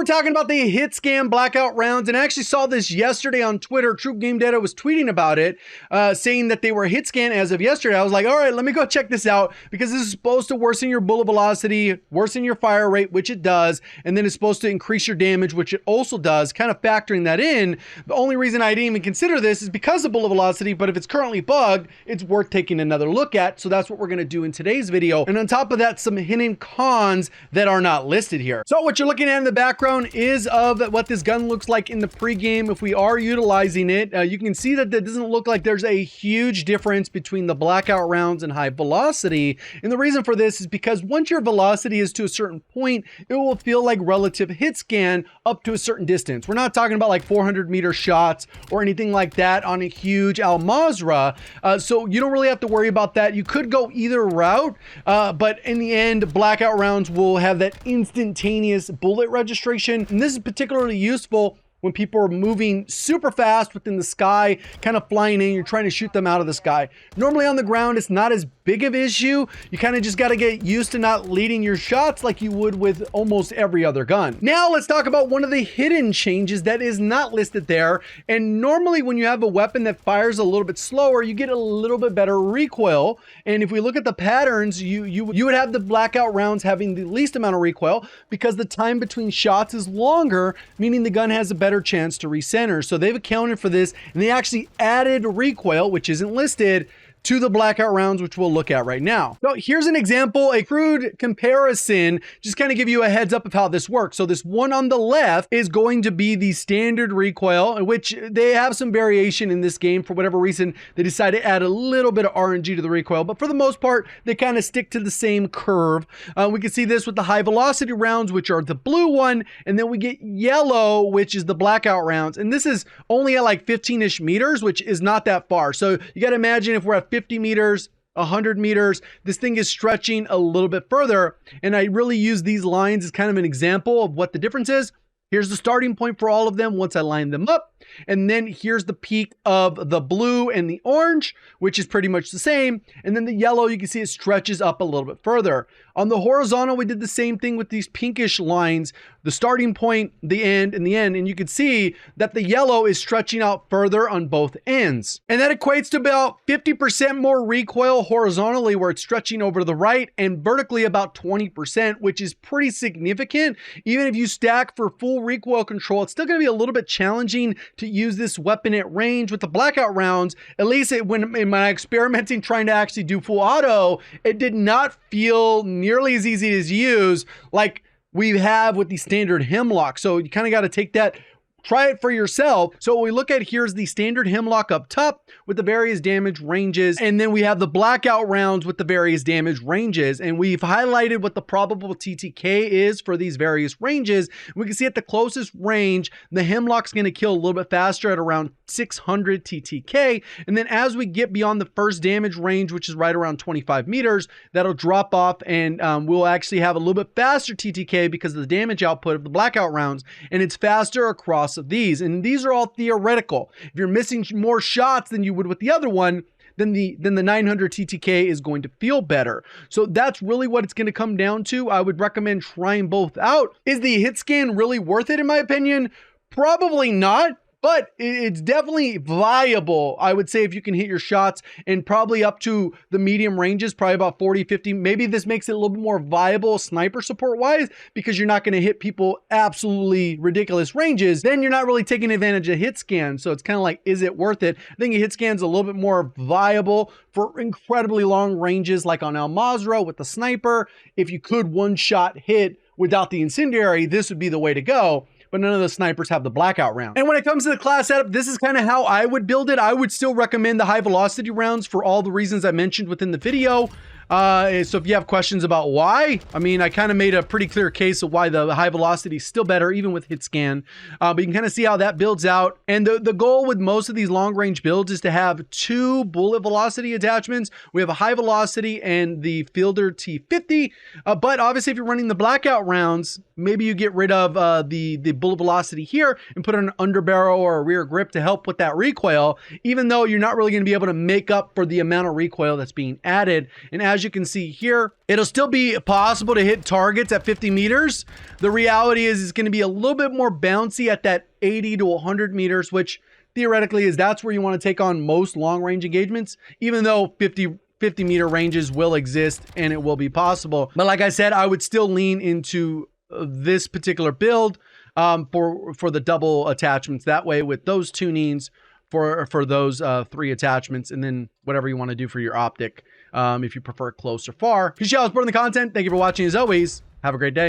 we're talking about the hit scan Blackout rounds, and I actually saw this yesterday on Twitter. True Game Data was tweeting about it, saying that they were hit scan as of yesterday. I was like, all right, let me go check this out, because this is supposed to worsen your bullet velocity, worsen your fire rate, which it does, and then it's supposed to increase your damage, which it also does, kind of factoring that in. The only reason I didn't even consider this is because of bullet velocity, but if it's currently bugged, it's worth taking another look at. So that's what we're going to do in today's video. And on top of that, some hidden cons that are not listed here. So what you're looking at in the background is of what this gun looks like in the pregame. If we are utilizing it, you can see that it doesn't look like there's a huge difference between the Blackout rounds and high velocity. And the reason for this is because once your velocity is to a certain point, it will feel like relative hit scan up to a certain distance. We're not talking about like 400-meter shots or anything like that on a huge Al Mazrah. So you don't really have to worry about that. You could go either route, but in the end, Blackout rounds will have that instantaneous bullet registration. And this is particularly useful when people are moving super fast within the sky, kind of flying in, you're trying to shoot them out of the sky. Normally on the ground, it's not as big of an issue. You kind of just got to get used to not leading your shots like you would with almost every other gun. Now let's talk about one of the hidden changes that is not listed there. And normally when you have a weapon that fires a little bit slower, you get a little bit better recoil. And if we look at the patterns, you would have the Blackout rounds having the least amount of recoil because the time between shots is longer, meaning the gun has a better chance to recenter. So they've accounted for this, and they actually added recoil, which isn't listed, to the Blackout rounds, which we'll look at right now. So here's an example, a crude comparison, just kind of give you a heads up of how this works. So this one on the left is going to be the standard recoil, in which they have some variation in this game. For whatever reason, they decided to add a little bit of RNG to the recoil, but for the most part, they kind of stick to the same curve. We can see this with the high velocity rounds, which are the blue one, and then we get yellow, which is the Blackout rounds. And this is only at like 15-ish meters, which is not that far. So you got to imagine if we're at 50 meters, 100 meters, this thing is stretching a little bit further. And I really use these lines as kind of an example of what the difference is. Here's the starting point for all of them once I line them up. And then here's the peak of the blue and the orange, which is pretty much the same. And then the yellow, you can see it stretches up a little bit further. On the horizontal, we did the same thing with these pinkish lines, the starting point, the end, and the end. And you can see that the yellow is stretching out further on both ends. And that equates to about 50% more recoil horizontally, where it's stretching over to the right, and vertically about 20%, which is pretty significant. Even if you stack for full recoil control, it's still going to be a little bit challenging to use this weapon at range with the Blackout rounds. At least when in my experimenting trying to actually do full auto, it did not feel nearly as easy to use like we have with the standard Hemlock. So you kind of got to take that, try it for yourself. So what we look at here is the standard Hemlock up top with the various damage ranges. And then we have the Blackout rounds with the various damage ranges. And we've highlighted what the probable TTK is for these various ranges. We can see at the closest range, the Hemlock's going to kill a little bit faster at around 600 TTK. And then as we get beyond the first damage range, which is right around 25 meters, that'll drop off, and we'll actually have a little bit faster TTK because of the damage output of the Blackout rounds. And it's faster across of these. And these are all theoretical. If you're missing more shots than you would with the other one, then the 900 TTK is going to feel better. So that's really what it's going to come down to. I would recommend trying both out. Is the hit scan really worth it in my opinion? Probably not. But it's definitely viable, I would say, if you can hit your shots, and probably up to the medium ranges, probably about 40, 50. Maybe this makes it a little bit more viable sniper support wise, because you're not going to hit people absolutely ridiculous ranges. Then you're not really taking advantage of hit scan. So it's kind of like, is it worth it? I think a hit scan's a little bit more viable for incredibly long ranges, like on Al Mazrah with the sniper. If you could one shot hit without the incendiary, this would be the way to go. But none of the snipers have the Blackout round. And when it comes to the class setup, this is kind of how I would build it. I would still recommend the high velocity rounds for all the reasons I mentioned within the video. So if you have questions about why, I mean, I kind of made a pretty clear case of why the high velocity is still better, even with hit scan. But you can kind of see how that builds out. And the goal with most of these long range builds is to have two bullet velocity attachments. We have a high velocity and the Fielder T50. But obviously, if you're running the Blackout rounds, maybe you get rid of the bullet velocity here and put an underbarrel or a rear grip to help with that recoil, even though you're not really going to be able to make up for the amount of recoil that's being added. And as as you can see here, it'll still be possible to hit targets at 50 meters. The reality is it's going to be a little bit more bouncy at that 80 to 100 meters, which theoretically is that's where you want to take on most long range engagements, even though 50 meter ranges will exist and it will be possible. But like I said, I would still lean into this particular build for the double attachments. That way with those tunings for those 3 attachments, and then whatever you want to do for your optic, if you prefer close or far. Appreciate y'all supporting the content. Thank you for watching as always. Have a great day.